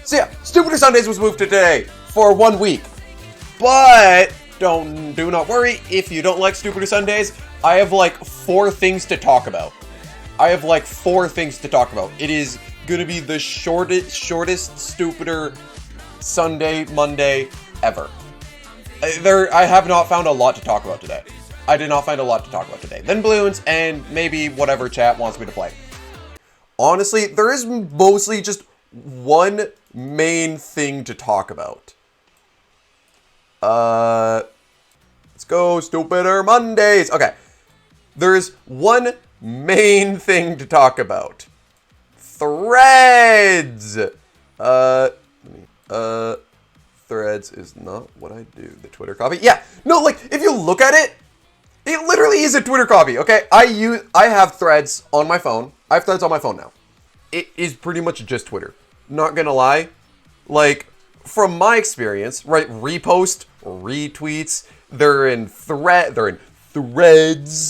So yeah, Stupider Sundays was moved to today for 1 week. But do not worry if you don't like Stupider Sundays. I have like 4 things to talk about. It is gonna be the shortest Stupider Sunday, Monday ever. I have not found a lot to talk about today. I did not find a lot to talk about today. Then balloons and maybe whatever chat wants me to play. Honestly, there is mostly just one main thing to talk about. Let's go Stupider Mondays. Okay. There's one main thing to talk about. Threads. Threads is not what I do. The Twitter copy. Yeah. No, like if you look at it, it literally is a Twitter copy. Okay. I have Threads on my phone. I have Threads on my phone now. It is pretty much just Twitter. Not gonna lie. Like from my experience, right? Repost, retweets. They're in threads.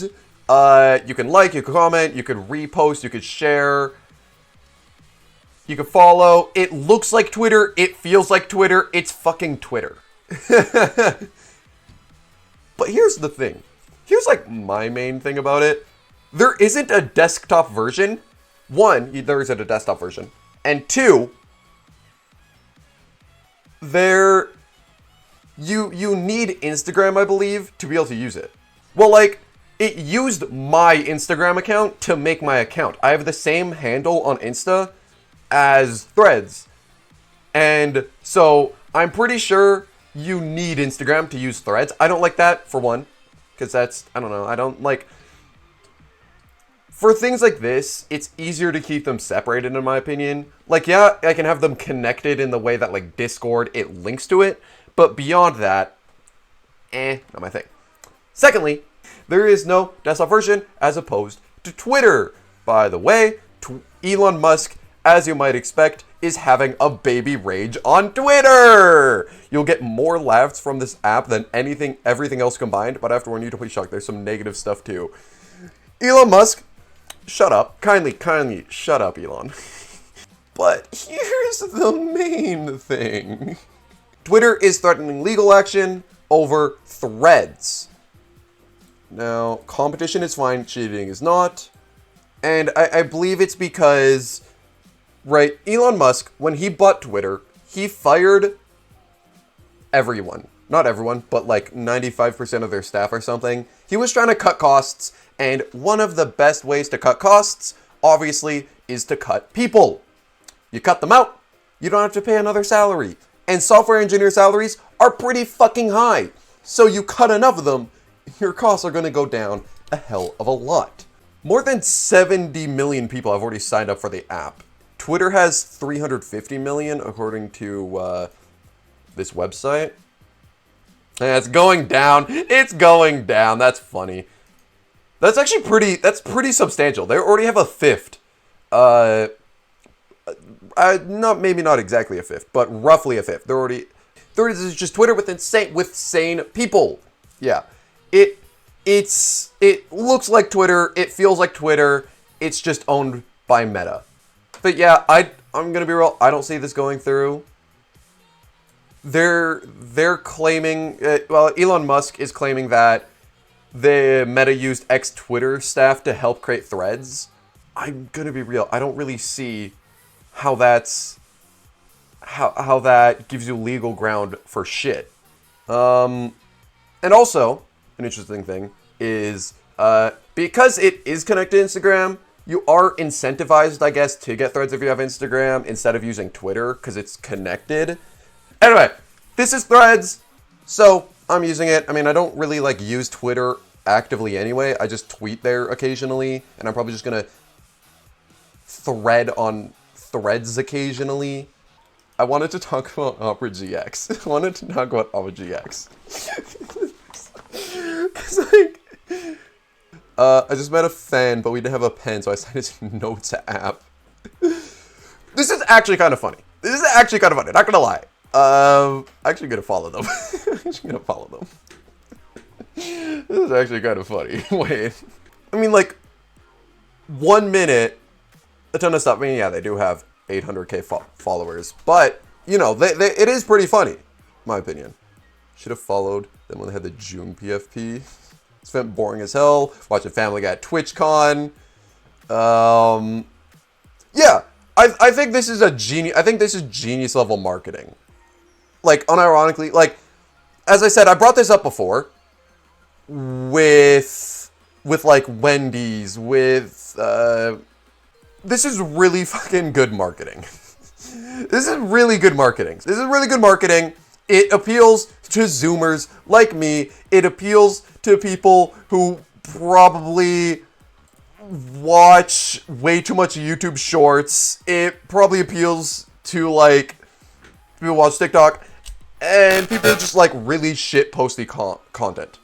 You can like, you can comment, you could repost, you could share. You can follow. It looks like Twitter. It feels like Twitter. It's fucking Twitter. But here's the thing. Here's like my main thing about it. There isn't a desktop version. 1, there isn't a desktop version. And 2, you need Instagram, I believe, to be able to use it. Well, like, it used my Instagram account to make my account. I have the same handle on Insta as Threads. And so I'm pretty sure you need Instagram to use Threads. I don't like that, for one, because that's, I don't know, I don't like... For things like this, it's easier to keep them separated, in my opinion. Like, yeah, I can have them connected in the way that, like, Discord, it links to it. But beyond that, not my thing. Secondly, there is no desktop version as opposed to Twitter. By the way, Elon Musk, as you might expect, is having a baby rage on Twitter. You'll get more laughs from this app than everything else combined. But I have to warn you to please shock. There's some negative stuff too. Elon Musk, shut up. Kindly shut up, Elon. But here's the main thing. Twitter is threatening legal action over Threads. Now, competition is fine, cheating is not. And I believe it's because, right, Elon Musk, when he bought Twitter, he fired everyone. Not everyone, but like 95% of their staff or something. He was trying to cut costs, and one of the best ways to cut costs, obviously, is to cut people. You cut them out, you don't have to pay another salary. And software engineer salaries are pretty fucking high. So you cut enough of them, your costs are going to go down a hell of a lot. More than 70 million people have already signed up for the app. Twitter has 350 million, according to this website. And it's going down. It's going down. That's funny. That's actually pretty substantial. They already have a fifth. Maybe not exactly a fifth, but roughly a fifth. There is just Twitter with sane people. Yeah. It looks like Twitter. It feels like Twitter. It's just owned by Meta. But yeah, I'm gonna be real. I don't see this going through. They're claiming. Well, Elon Musk is claiming that the Meta used ex-Twitter staff to help create Threads. I'm gonna be real. I don't really see how that gives you legal ground for shit. And also, an interesting thing is, because it is connected to Instagram, you are incentivized, I guess, to get Threads if you have Instagram instead of using Twitter because it's connected. Anyway, this is Threads, so I'm using it. I mean, I don't really use Twitter actively anyway. I just tweet there occasionally, and I'm probably just gonna thread on Threads occasionally. I wanted to talk about Opera GX. I wanted to talk about Opera GX. Cause I just met a fan, but we didn't have a pen, so I signed his Notes app. This is actually kind of funny. Not gonna lie. Actually gonna follow them. This is actually kind of funny. Wait. I mean, 1 minute, a ton of stuff. I mean, yeah, they do have 800k followers, but you know, it is pretty funny, my opinion. Should have followed them when they had the June PFP. It's been boring as hell. Watching Family Guy at TwitchCon. Yeah, I think this is genius level marketing. Like, unironically, like, as I said, I brought this up before with like Wendy's, this is really fucking good marketing. This is really good marketing. It appeals to Zoomers like me. It appeals to people who probably watch way too much YouTube Shorts. It probably appeals to, like, people who watch TikTok. And people just, like, really shit-posty content.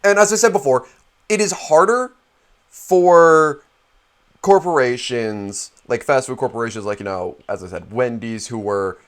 And as I said before, it is harder for corporations, like fast food corporations, like, you know, as I said, Wendy's, who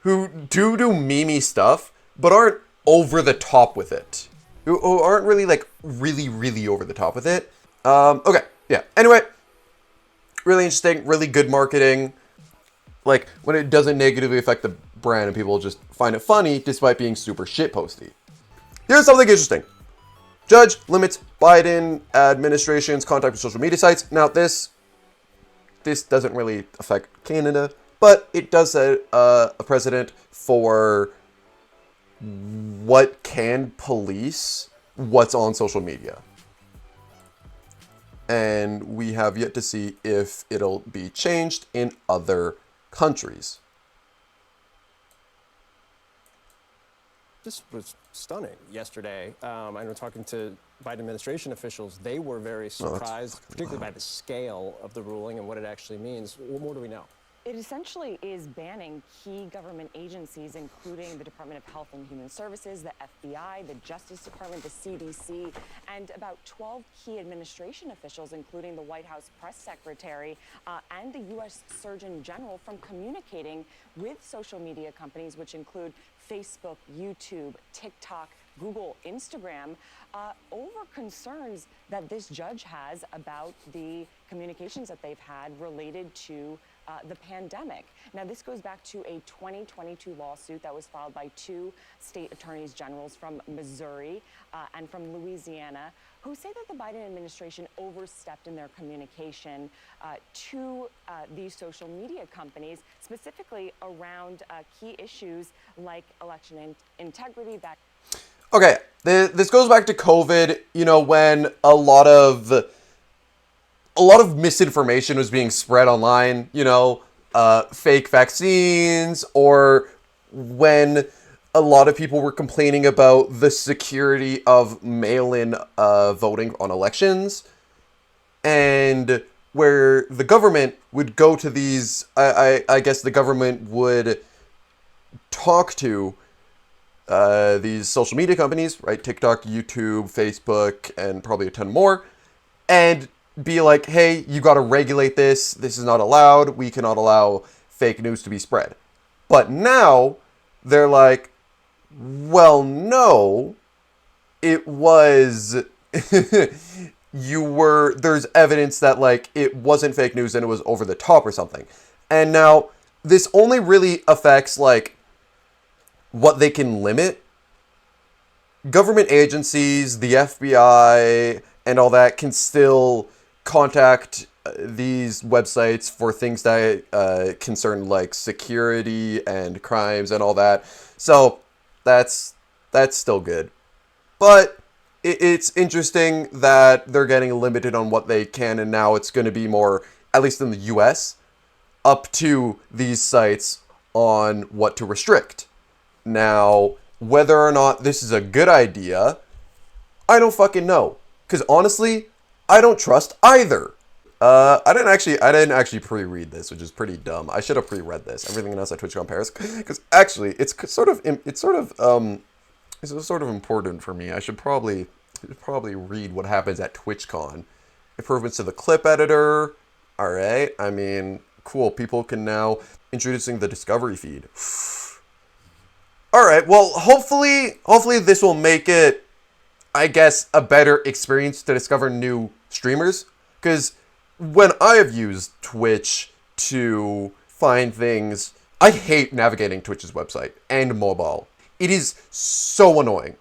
do memey stuff, but aren't over the top with it. Who aren't really, like, really over the top with it. Okay, yeah. Anyway, really interesting, really good marketing. Like, when it doesn't negatively affect the brand and people just find it funny despite being super shitposty. Here's something interesting. Judge limits Biden administration's contact with social media sites. Now, this doesn't really affect Canada, but it does set a precedent for what can police what's on social media. And we have yet to see if it'll be changed in other countries. This was stunning yesterday. I know talking to Biden administration officials, they were very surprised, particularly by the scale of the ruling and what it actually means. What more do we know? It essentially is banning key government agencies, including the Department of Health and Human Services, the FBI, the Justice Department, the CDC, and about 12 key administration officials, including the White House press secretary and the U.S. Surgeon General, from communicating with social media companies, which include Facebook, YouTube, TikTok, Google, Instagram, over concerns that this judge has about the communications that they've had related to the pandemic. Now, this goes back to a 2022 lawsuit that was filed by two state attorneys generals from Missouri and from Louisiana, who say that the Biden administration overstepped in their communication to these social media companies, specifically around key issues like election integrity. Okay, this goes back to COVID, you know, when a lot of misinformation was being spread online, you know, fake vaccines, or when a lot of people were complaining about the security of mail-in voting on elections, and where the government would go to these, I guess the government would talk to these social media companies, right? TikTok, YouTube, Facebook, and probably a ton more, and be like, hey, you got to regulate this. This is not allowed. We cannot allow fake news to be spread. But now they're like, well, no, it was, there's evidence that, like, it wasn't fake news and it was over the top or something. And now this only really affects, like, what they can limit. Government agencies, the FBI, and all that can still contact these websites for things that concern, like, security and crimes and all that. So that's still good. But it's interesting that they're getting limited on what they can, and now it's going to be more, at least in the US, up to these sites on what to restrict. Now, whether or not this is a good idea, I don't fucking know. Because honestly, I don't trust either. I didn't actually pre-read this, which is pretty dumb. I should have pre-read this. Everything else at TwitchCon Paris, because actually, it's sort of important for me. I should probably read what happens at TwitchCon. Improvements to the clip editor. All right. I mean, cool. People can now introducing the discovery feed. All right. Well, hopefully this will make it, I guess, a better experience to discover new streamers. Because when I have used Twitch to find things I hate navigating Twitch's website and mobile. It is so annoying.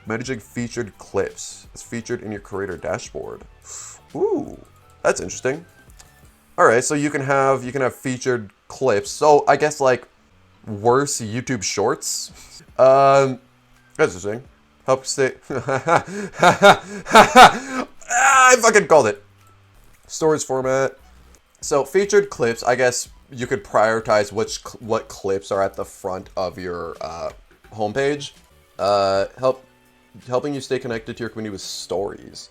Managing featured clips. It's featured in your creator dashboard. Ooh, that's interesting. All right, so you can have featured clips. So I guess like worse YouTube shorts. That's interesting. Help stay. I fucking called it. Storage format. So featured clips. I guess you could prioritize what clips are at the front of your homepage. Helping you stay connected to your community with stories.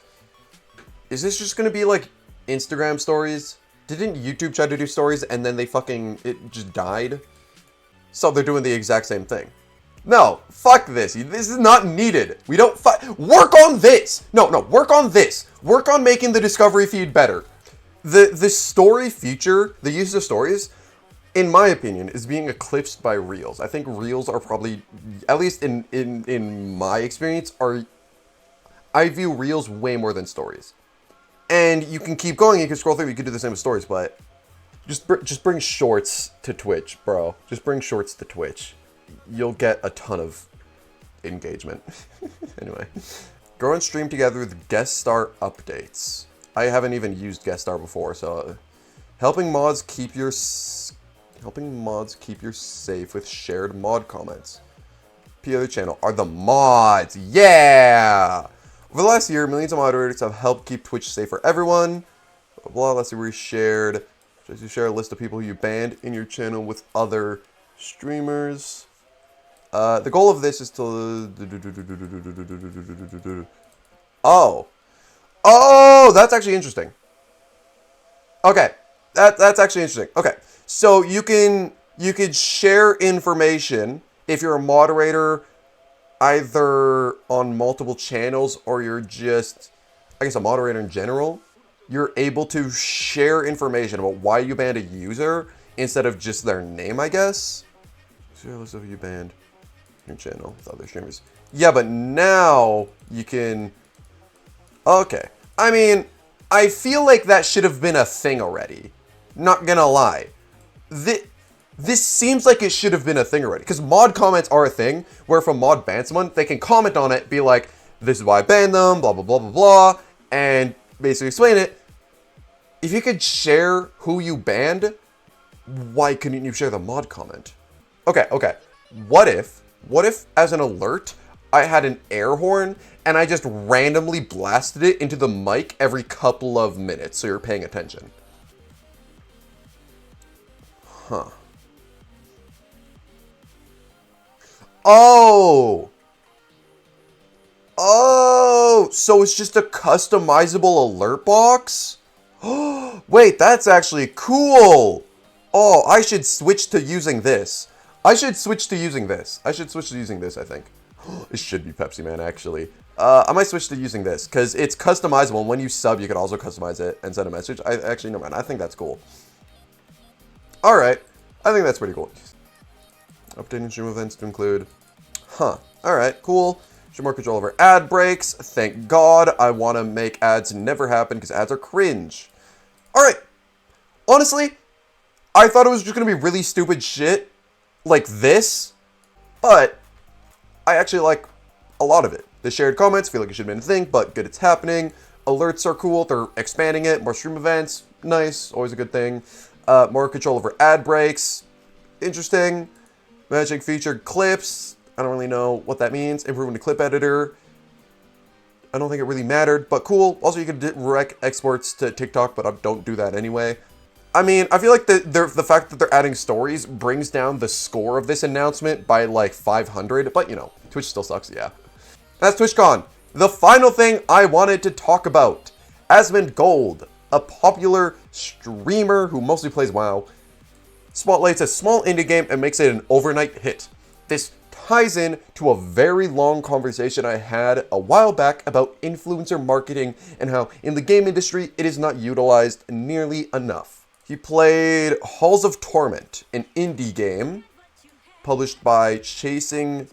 Is this just gonna be like Instagram stories? Didn't YouTube try to do stories and then it just died? So they're doing the exact same thing. No, fuck this. This is not needed. We don't work on this. No, work on this. Work on making the discovery feed better. The story feature, the use of stories, in my opinion, is being eclipsed by Reels. I think Reels are probably, at least in my experience, I view Reels way more than stories. And you can keep going, you can scroll through, you can do the same with stories, but just bring shorts to Twitch, bro. Just bring shorts to Twitch. You'll get a ton of engagement. Anyway. Grow and stream together with guest star updates. I haven't even used guest star before, so helping mods keep your safe with shared mod comments. Other channel are the mods. Yeah! Over the last year, millions of moderators have helped keep Twitch safe for everyone. Blah, last year we shared. Just to share a list of people you banned in your channel with other streamers. The goal of this is to... Oh, that's actually interesting. Okay, that's actually interesting. Okay, so you could share information if you're a moderator, either on multiple channels or you're just, I guess, a moderator in general. You're able to share information about why you banned a user instead of just their name, I guess. Share a list of you banned your channel with other streamers. Yeah, but now you can... Okay. I mean, I feel like that should have been a thing already. Not gonna lie. This seems like it should have been a thing already. Because mod comments are a thing, where if a mod bans someone, they can comment on it, be like, this is why I banned them, blah, blah, blah, blah, blah, and basically explain it. If you could share who you banned, why couldn't you share the mod comment? Okay. What if, as an alert, I had an air horn and I just randomly blasted it into the mic every couple of minutes so you're paying attention? Huh. Oh, so it's just a customizable alert box? Wait, that's actually cool. Oh, I should switch to using this. I think. It should be Pepsi Man, actually. I might switch to using this, because it's customizable, and when you sub, you can also customize it and send a message. No, man, I think that's cool. Alright, I think that's pretty cool. Updating stream events to include... Huh, alright, cool. Should more control over ad breaks. Thank God. I want to make ads never happen, because ads are cringe. Alright, honestly, I thought it was just going to be really stupid shit like this, but I actually like a lot of it. The shared comments feel like it should have been a thing, but good it's happening. Alerts are cool. They're expanding it. More stream events. Nice. Always a good thing. More control over ad breaks. Interesting. Managing featured clips. I don't really know what that means. Improving the clip editor. I don't think it really mattered, but cool. Also, you can direct exports to TikTok, but I don't do that anyway. I mean, I feel like the fact that they're adding stories brings down the score of this announcement by like 500, but you know, Twitch still sucks, yeah. That's Twitchcon. The final thing I wanted to talk about. Asmongold, a popular streamer who mostly plays WoW, spotlights a small indie game and makes it an overnight hit. This ties in to a very long conversation I had a while back about influencer marketing and how in the game industry it is not utilized nearly enough. He played Halls of Torment, an indie game published by Chasing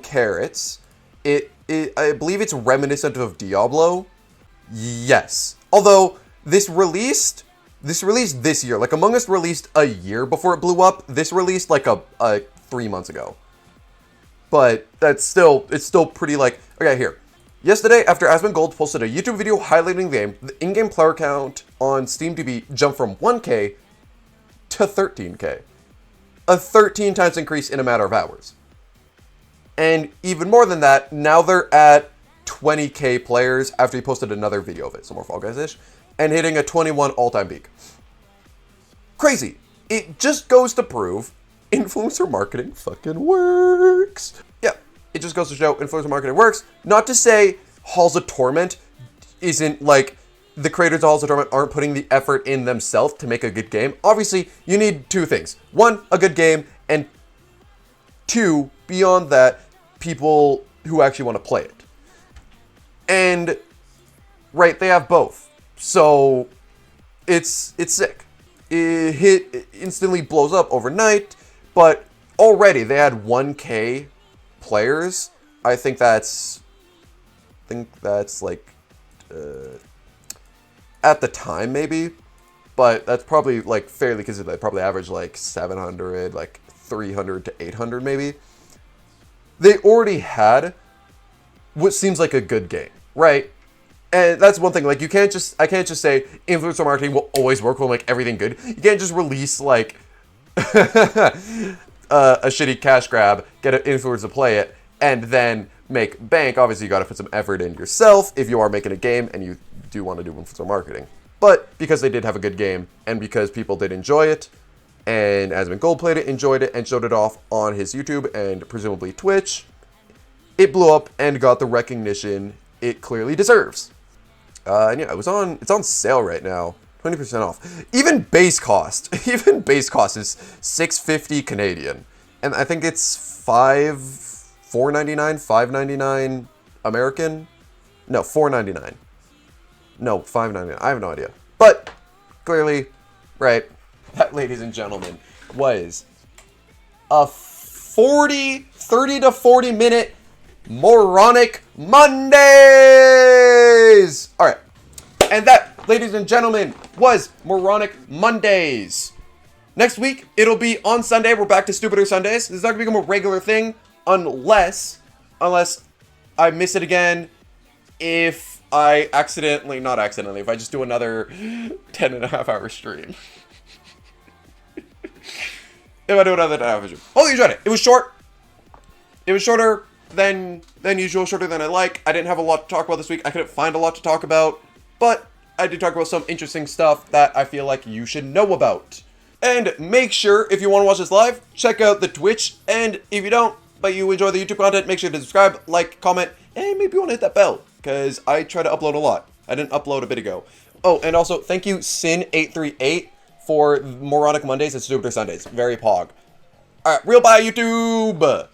Carrots. I believe it's reminiscent of Diablo. Yes. Although this released This released this year. Like, Among Us released a year before it blew up. This released like a 3 months ago. But it's still pretty like, okay, here. Yesterday, after Asmongold posted a YouTube video highlighting the game, the in-game player count on SteamDB jumped from 1K to 13K. A 13 times increase in a matter of hours. And even more than that, now they're at 20K players after he posted another video of it, so more Fall Guys-ish, and hitting a 21 all-time peak. Crazy. It just goes to prove influencer marketing fucking works. Yeah, it just goes to show influencer marketing works. Not to say Halls of Torment isn't like, the creators of Halls of Torment aren't putting the effort in themselves to make a good game. Obviously, you need two things. One, a good game, and two, beyond that, people who actually want to play it. And, right, they have both. So, it's sick. It instantly blows up overnight, but already they had 1K players. I think that's like, at the time maybe, but that's probably like fairly, because they probably average like 700, like 300 to 800 maybe. They already had what seems like a good game, right? And that's one thing, like, I can't just say influencer marketing will always work, will make everything good. You can't just release, like, a shitty cash grab, get an influencer to play it, and then make bank. Obviously, you gotta put some effort in yourself if you are making a game and you do want to do influencer marketing. But because they did have a good game, and because people did enjoy it, and Asmongold played it, enjoyed it, and showed it off on his YouTube and presumably Twitch, it blew up and got the recognition it clearly deserves. And yeah, it's on sale right now, 20% off. Even base cost is $6.50 Canadian, and I think it's $4.99, $5.99 American. No, $4.99. No, $5.99. I have no idea. But clearly, right, that, ladies and gentlemen, was a 30 to 40 minute moronic Mondays! Alright. And that, ladies and gentlemen, was Moronic Mondays. Next week, it'll be on Sunday. We're back to Stupider Sundays. This is not going to become a regular thing unless I miss it again. If I if I just do another 10.5-hour stream. If I do another 10.5-hour stream. Hope you enjoyed it. It was short. It was shorter than usual, shorter than I like. I didn't have a lot to talk about this week. I couldn't find a lot to talk about, but I did talk about some interesting stuff that I feel like you should know about. And make sure, if you want to watch this live, check out the Twitch, and if you don't, but you enjoy the YouTube content, make sure to subscribe, like, comment, and maybe you want to hit that bell, because I try to upload a lot. I didn't upload a bit ago. Oh, and also, thank you, Sin838, for Moronic Mondays and Stupider Sundays. Very pog. Alright, real bye, YouTube!